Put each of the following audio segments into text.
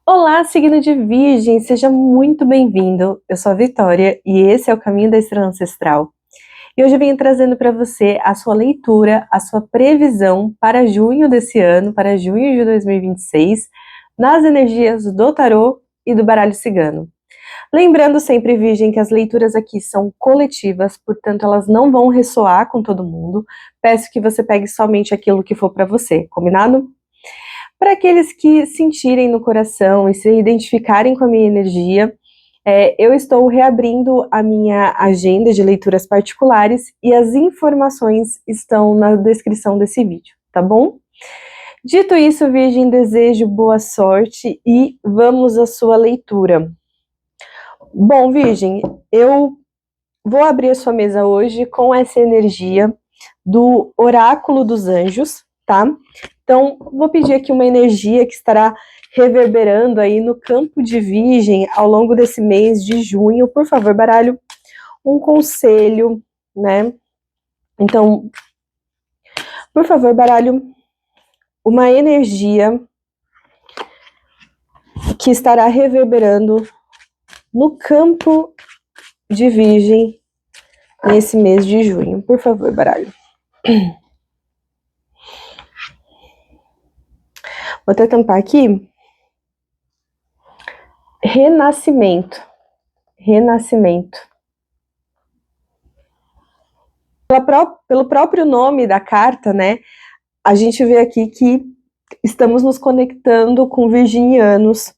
Olá, signo de Virgem, seja muito bem-vindo. Eu sou a Vitória e esse é o Caminho da Estrela Ancestral. E hoje eu venho trazendo para você a sua leitura, a sua previsão para junho desse ano, para junho de 2026, nas energias do tarô e do baralho cigano. Lembrando sempre, Virgem, que as leituras aqui são coletivas, portanto elas não vão ressoar com todo mundo. Peço que você pegue somente aquilo que for para você, combinado? Para aqueles que sentirem no coração e se identificarem com a minha energia, eu estou reabrindo a minha agenda de leituras particulares e as informações estão na descrição desse vídeo, tá bom? Dito isso, Virgem, desejo boa sorte e vamos à sua leitura. Bom, Virgem, eu vou abrir a sua mesa hoje com essa energia do Oráculo dos Anjos, tá? Então, vou pedir aqui uma energia que estará reverberando aí no campo de Virgem ao longo desse mês de junho. Por favor, baralho, um conselho, né? Então, por favor, baralho, uma energia que estará reverberando no campo de Virgem nesse mês de junho. Por favor, baralho. Vou até tampar aqui. Renascimento. Renascimento. Pelo próprio nome da carta, né, a gente vê aqui que estamos nos conectando com virginianos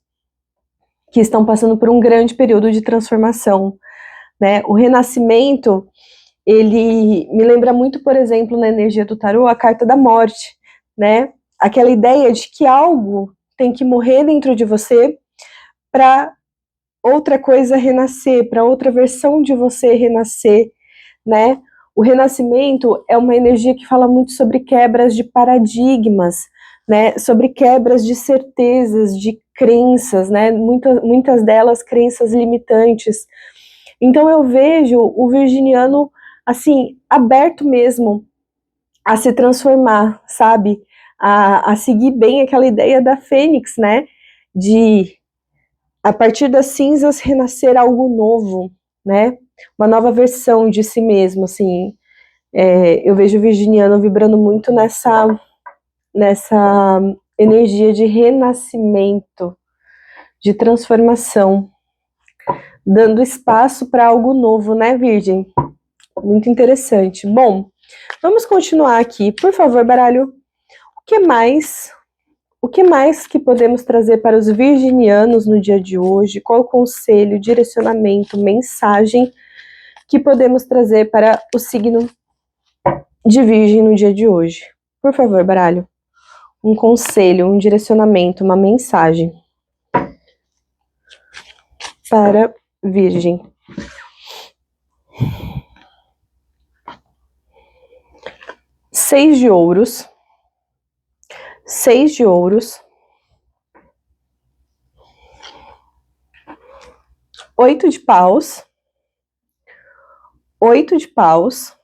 que estão passando por um grande período de transformação, né? O renascimento, ele me lembra muito, por exemplo, na energia do tarô, a carta da morte, né? Aquela ideia de que algo tem que morrer dentro de você para outra coisa renascer, para outra versão de você renascer, né? O renascimento é uma energia que fala muito sobre quebras de paradigmas, né? Sobre quebras de certezas, de crenças, né? Muitas delas crenças limitantes. Então eu vejo o virginiano assim, aberto mesmo a se transformar, sabe? A seguir bem aquela ideia da fênix, né? De a partir das cinzas renascer algo novo, né? Uma nova versão de si mesmo, assim. Eu vejo o virginiano vibrando muito nessa energia de renascimento, de transformação, dando espaço para algo novo, né, Virgem? Muito interessante. Bom, vamos continuar aqui. Por favor, baralho, o que mais que podemos trazer para os virginianos no dia de hoje? Qual conselho, direcionamento, mensagem que podemos trazer para o signo de Virgem no dia de hoje? Por favor, baralho. Um conselho, um direcionamento, uma mensagem para Virgem. Seis de ouros. 6 de ouros. 8 de paus. 8 de paus.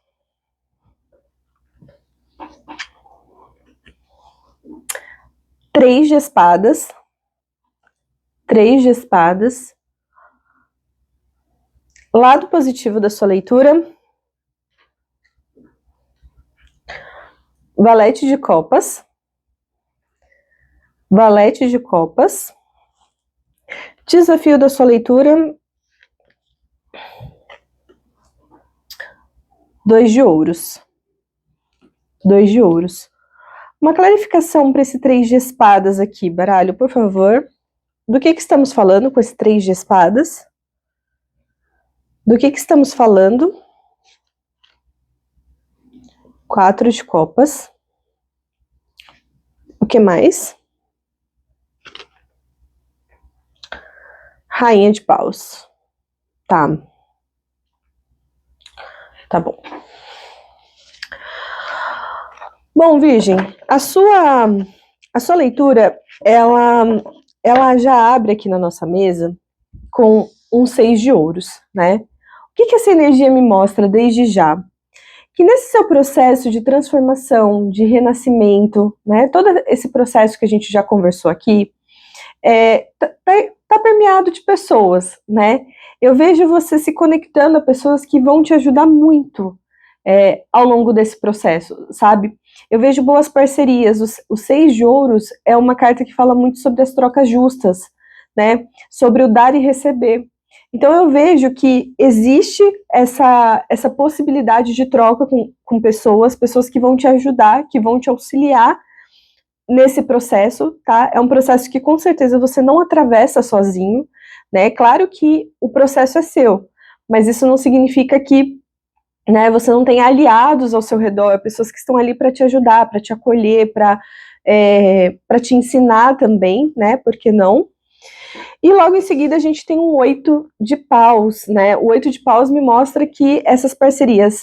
3 de espadas. 3 de espadas. Lado positivo da sua leitura. Valete de copas. Valete de copas. Desafio da sua leitura. 2 de ouros. 2 de ouros. Uma clarificação para esse 3 de espadas aqui, baralho, por favor. Do que estamos falando com esse 3 de espadas? Do que estamos falando? 4 de copas. O que mais? Rainha de paus. Tá. Tá bom. Bom, Virgem, a sua leitura, ela já abre aqui na nossa mesa com um 6 de ouros, né? O que essa energia me mostra desde já? Que nesse seu processo de transformação, de renascimento, né? Todo esse processo que a gente já conversou aqui, tá permeado de pessoas, né? Eu vejo você se conectando a pessoas que vão te ajudar muito ao longo desse processo, sabe? Eu vejo boas parcerias. O Seis de Ouros é uma carta que fala muito sobre as trocas justas, né? Sobre o dar e receber. Então eu vejo que existe essa possibilidade de troca com pessoas que vão te ajudar, que vão te auxiliar nesse processo, tá? É um processo que com certeza você não atravessa sozinho, né? Claro que o processo é seu, mas isso não significa que, né, você não tem aliados ao seu redor, pessoas que estão ali para te ajudar, para te acolher, para te ensinar também, né? Por que não? E logo em seguida a gente tem um 8 de paus, né? O 8 de paus me mostra que essas parcerias,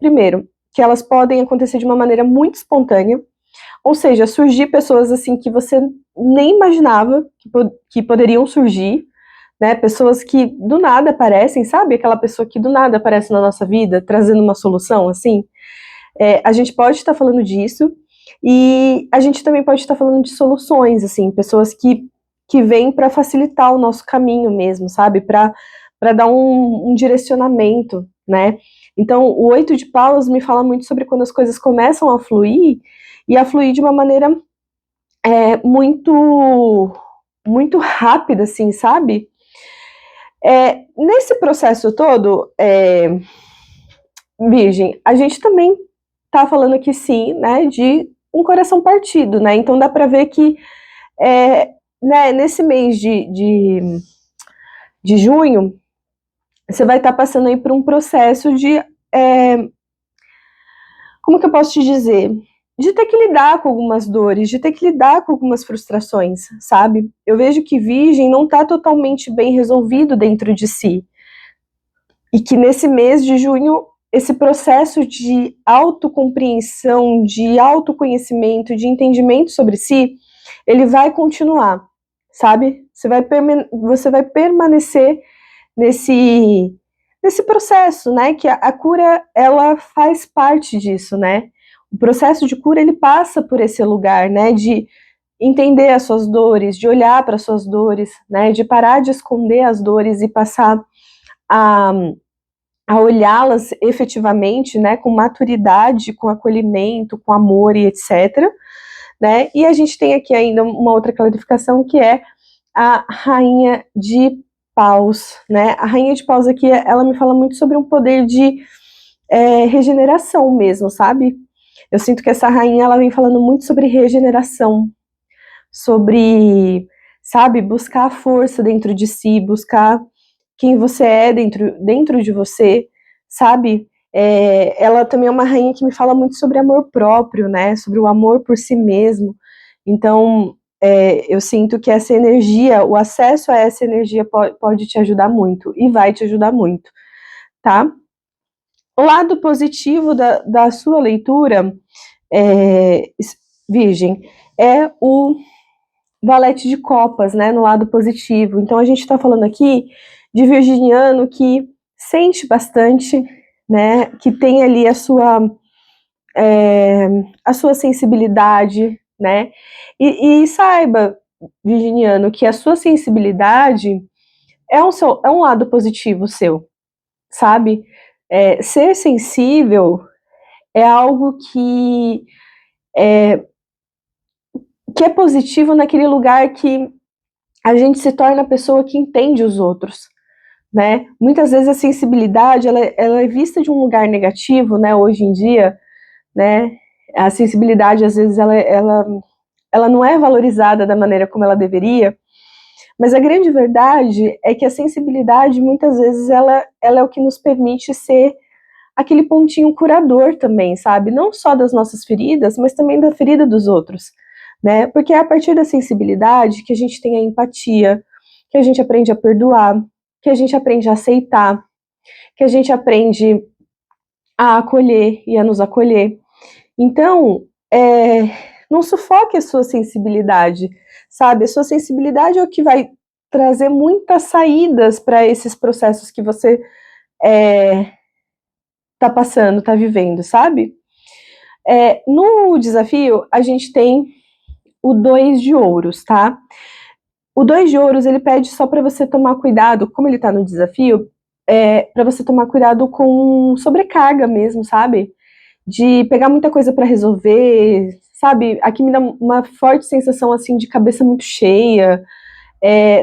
primeiro, que elas podem acontecer de uma maneira muito espontânea, ou seja, surgir pessoas assim que você nem imaginava que poderiam surgir, né? Pessoas que do nada aparecem, sabe? Aquela pessoa que do nada aparece na nossa vida, trazendo uma solução, assim. A gente pode estar falando disso, e a gente também pode estar falando de soluções, assim, pessoas que vêm para facilitar o nosso caminho mesmo, sabe? Para dar um direcionamento, né? Então, o 8 de paus me fala muito sobre quando as coisas começam a fluir, e a fluir de uma maneira muito, muito rápida, assim, sabe? Nesse processo todo, Virgem, a gente também tá falando aqui, sim, né, de um coração partido, né? Então dá para ver que, né, nesse mês de junho, você vai estar passando aí por um processo de, como que eu posso te dizer? De ter que lidar com algumas dores, de ter que lidar com algumas frustrações, sabe? Eu vejo que Virgem não está totalmente bem resolvido dentro de si. E que nesse mês de junho, esse processo de autocompreensão, de autoconhecimento, de entendimento sobre si, ele vai continuar, sabe? Você vai permanecer nesse processo, né? Que a cura, ela faz parte disso, né? O processo de cura, ele passa por esse lugar, né? De entender as suas dores, de olhar para as suas dores, né? De parar de esconder as dores e passar a, a olhá-las efetivamente, né? Com maturidade, com acolhimento, com amor e etc. Né? E a gente tem aqui ainda uma outra clarificação, que é a Rainha de Paus, né? A Rainha de Paus aqui, ela me fala muito sobre um poder de regeneração mesmo, sabe? Eu sinto que essa rainha, ela vem falando muito sobre regeneração, sobre, sabe, buscar a força dentro de si, buscar quem você é dentro de você, sabe? Ela também é uma rainha que me fala muito sobre amor próprio, né? Sobre o amor por si mesmo. Então, eu sinto que essa energia, o acesso a essa energia pode te ajudar muito, e vai te ajudar muito, tá? O lado positivo da sua leitura, Virgem, é o valete de copas, né, no lado positivo. Então a gente está falando aqui de virginiano que sente bastante, né, que tem ali a sua sensibilidade, né, e saiba, virginiano, que a sua sensibilidade é um lado positivo seu, sabe? Ser sensível é algo que é positivo naquele lugar que a gente se torna a pessoa que entende os outros, né? Muitas vezes a sensibilidade, ela é vista de um lugar negativo, né? Hoje em dia, né? A sensibilidade, às vezes, ela não é valorizada da maneira como ela deveria, mas a grande verdade é que a sensibilidade, muitas vezes, ela é o que nos permite ser aquele pontinho curador também, sabe? Não só das nossas feridas, mas também da ferida dos outros, né? Porque é a partir da sensibilidade que a gente tem a empatia, que a gente aprende a perdoar, que a gente aprende a aceitar, que a gente aprende a acolher e a nos acolher. Então, não sufoque a sua sensibilidade, sabe? A sua sensibilidade é o que vai trazer muitas saídas para esses processos que você tá passando, tá vivendo, sabe? No desafio, a gente tem o 2 de ouros, tá? O 2 de ouros, ele pede só para você tomar cuidado, como ele está no desafio, para você tomar cuidado com sobrecarga mesmo, sabe? De pegar muita coisa para resolver, sabe? Aqui me dá uma forte sensação, assim, de cabeça muito cheia.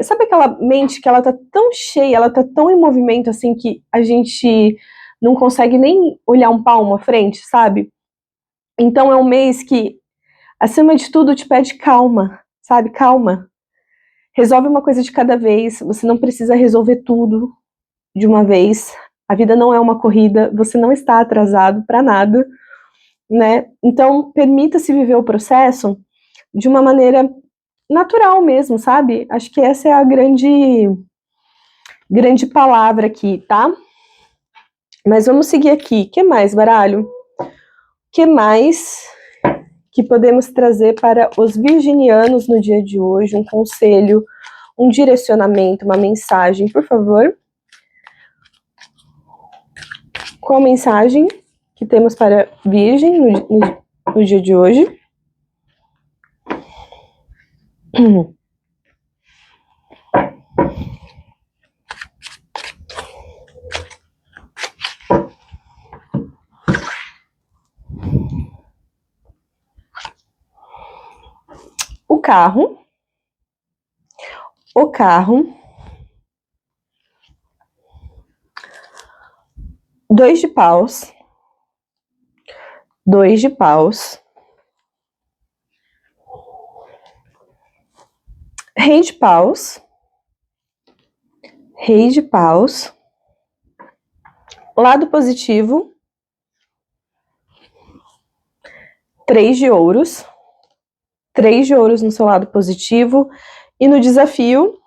Sabe aquela mente que ela tá tão cheia, ela tá tão em movimento, assim, que a gente não consegue nem olhar um palmo à frente, sabe? Então é um mês que, acima de tudo, te pede calma, sabe? Calma. Resolve uma coisa de cada vez, você não precisa resolver tudo de uma vez. A vida não é uma corrida, você não está atrasado para nada, né? Então, permita-se viver o processo de uma maneira natural mesmo, sabe? Acho que essa é a grande palavra aqui, tá? Mas vamos seguir aqui. O que mais, baralho? O que mais que podemos trazer para os virginianos no dia de hoje? Um conselho, um direcionamento, uma mensagem, por favor. Qual a mensagem que temos para Virgem no dia de hoje? O carro, 2 de paus, 2 de paus, rei de paus, lado positivo, 3 de ouros no seu lado positivo, e no desafio,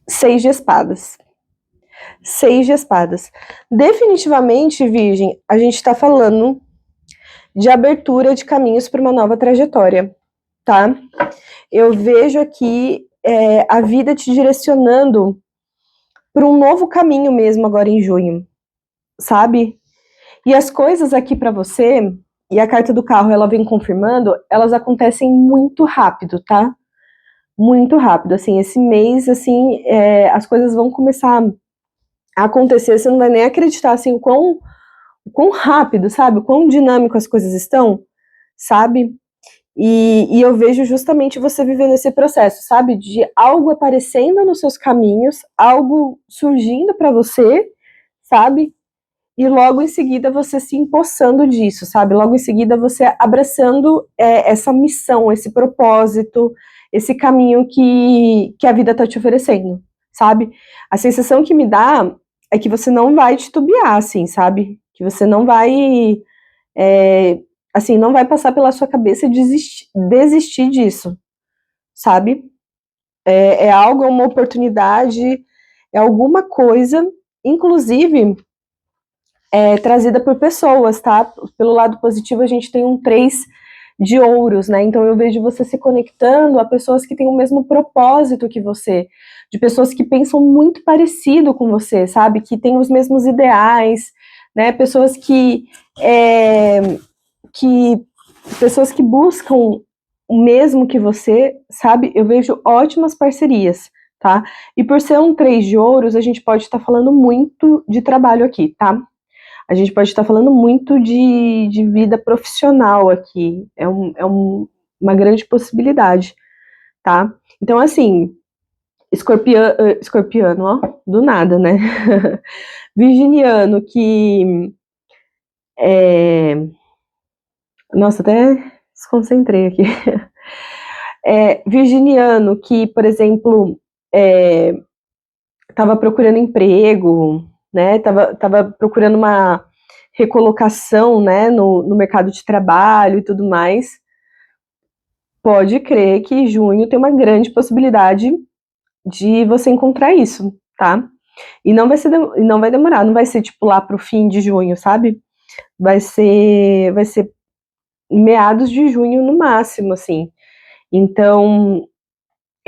6 de espadas. 6 de espadas. Definitivamente, Virgem, a gente está falando de abertura de caminhos para uma nova trajetória, tá? Eu vejo aqui a vida te direcionando para um novo caminho mesmo agora em junho, sabe? E as coisas aqui para você, e a carta do carro ela vem confirmando, elas acontecem muito rápido, tá? Muito rápido, assim, esse mês, assim, as coisas vão começar a acontecer, você não vai nem acreditar, assim, o quão rápido, sabe? O quão dinâmico as coisas estão, sabe? E eu vejo justamente você vivendo esse processo, sabe? De algo aparecendo nos seus caminhos, algo surgindo para você, sabe? E logo em seguida você se empossando disso, sabe? Logo em seguida você abraçando essa missão, esse propósito, esse caminho que a vida tá te oferecendo, sabe? A sensação que me dá é que você não vai titubear, assim, sabe? Que você não vai, assim, não vai passar pela sua cabeça desistir disso, sabe? É algo, é uma oportunidade, é alguma coisa, inclusive trazida por pessoas, tá? Pelo lado positivo, a gente tem um 3 de ouros, né? Então eu vejo você se conectando a pessoas que têm o mesmo propósito que você, de pessoas que pensam muito parecido com você, sabe? Que têm os mesmos ideais, né? Pessoas que buscam o mesmo que você, sabe? Eu vejo ótimas parcerias, tá? E por ser um 3 de ouros, a gente pode estar falando muito de trabalho aqui, tá? A gente pode estar falando muito de vida profissional aqui. Uma grande possibilidade, tá? Então, assim, escorpiano, ó, do nada, né? Virginiano que nossa, até desconcentrei aqui. Virginiano que, por exemplo, estava procurando emprego, né? Tava procurando uma recolocação, né, no mercado de trabalho e tudo mais. Pode crer que junho tem uma grande possibilidade de você encontrar isso, tá? E não vai demorar, não vai ser tipo lá pro fim de junho, sabe? Vai ser meados de junho no máximo, assim. Então,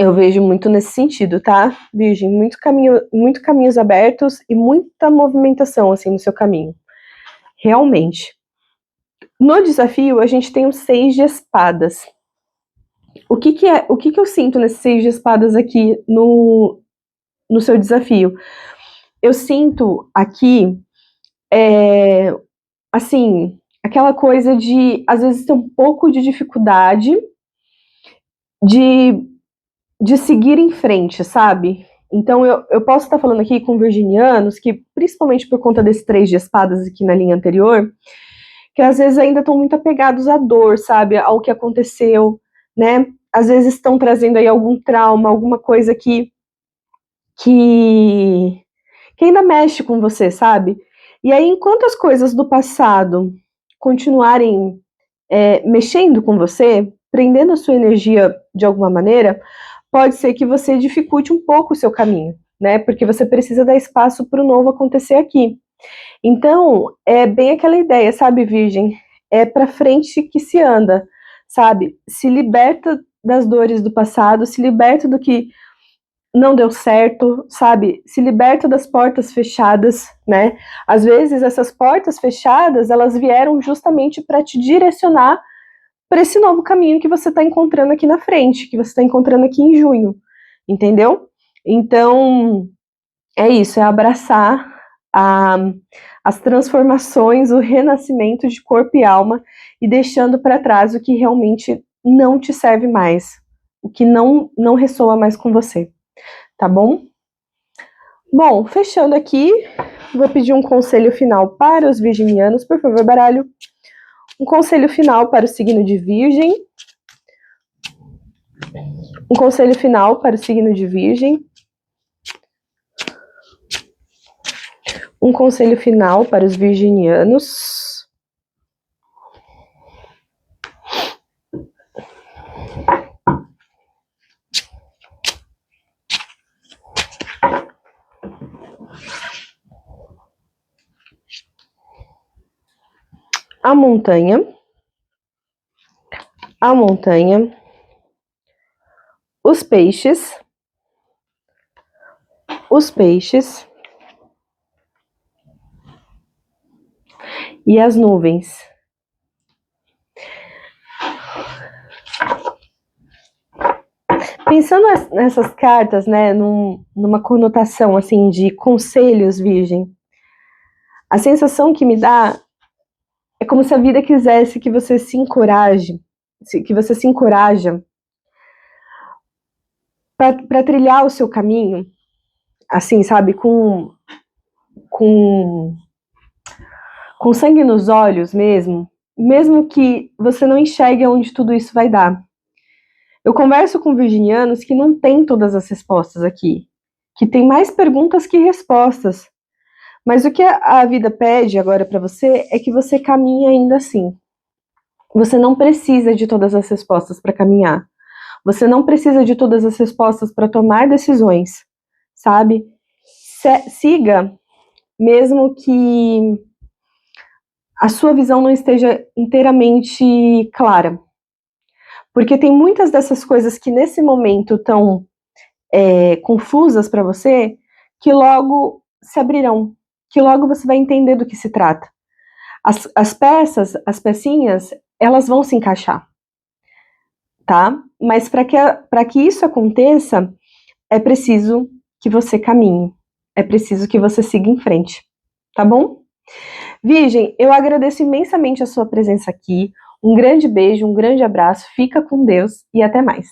eu vejo muito nesse sentido, tá, Virgem? Muito caminhos abertos e muita movimentação, assim, no seu caminho. Realmente. No desafio, a gente tem o 6 de espadas. O que que eu sinto nesses 6 de espadas aqui no seu desafio? Eu sinto aqui, assim, aquela coisa de, às vezes, ter um pouco de dificuldade de, de seguir em frente, sabe? Então, eu posso estar falando aqui com virginianos que, principalmente por conta desses 3 de espadas aqui na linha anterior, que às vezes ainda estão muito apegados à dor, sabe? Ao que aconteceu, né? Às vezes estão trazendo aí algum trauma, alguma coisa que, que ainda mexe com você, sabe? E aí, enquanto as coisas do passado continuarem mexendo com você, prendendo a sua energia de alguma maneira, pode ser que você dificulte um pouco o seu caminho, né? Porque você precisa dar espaço para o novo acontecer aqui. Então, é bem aquela ideia, sabe, Virgem? É para frente que se anda, sabe? Se liberta das dores do passado, se liberta do que não deu certo, sabe? Se liberta das portas fechadas, né? Às vezes essas portas fechadas, elas vieram justamente para te direcionar para esse novo caminho que você está encontrando aqui na frente, que você está encontrando aqui em junho, entendeu? Então, é isso, é abraçar a, as transformações, o renascimento de corpo e alma e deixando para trás o que realmente não te serve mais, o que não ressoa mais com você, tá bom? Bom, fechando aqui, vou pedir um conselho final para os virginianos, por favor, baralho. Um conselho final para o signo de Virgem. Um conselho final para o signo de Virgem. Um conselho final para os virginianos. A montanha. A montanha. Os peixes. Os peixes. E as nuvens. Pensando nessas cartas, né, numa conotação assim de conselhos, Virgem, a sensação que me dá é como se a vida quisesse que você se encoraje, que você se encoraja para trilhar o seu caminho, assim, sabe, com, com sangue nos olhos mesmo que você não enxergue onde tudo isso vai dar. Eu converso com virginianos que não têm todas as respostas aqui, que tem mais perguntas que respostas. Mas o que a vida pede agora para você é que você caminhe ainda assim. Você não precisa de todas as respostas para caminhar. Você não precisa de todas as respostas para tomar decisões, sabe? Siga, mesmo que a sua visão não esteja inteiramente clara. Porque tem muitas dessas coisas que nesse momento estão confusas para você, que logo se abrirão, que logo você vai entender do que se trata. As peças, as pecinhas, elas vão se encaixar, tá? Mas para que isso aconteça, é preciso que você caminhe, é preciso que você siga em frente, tá bom? Virgem, eu agradeço imensamente a sua presença aqui. Um grande beijo, um grande abraço, fica com Deus e até mais.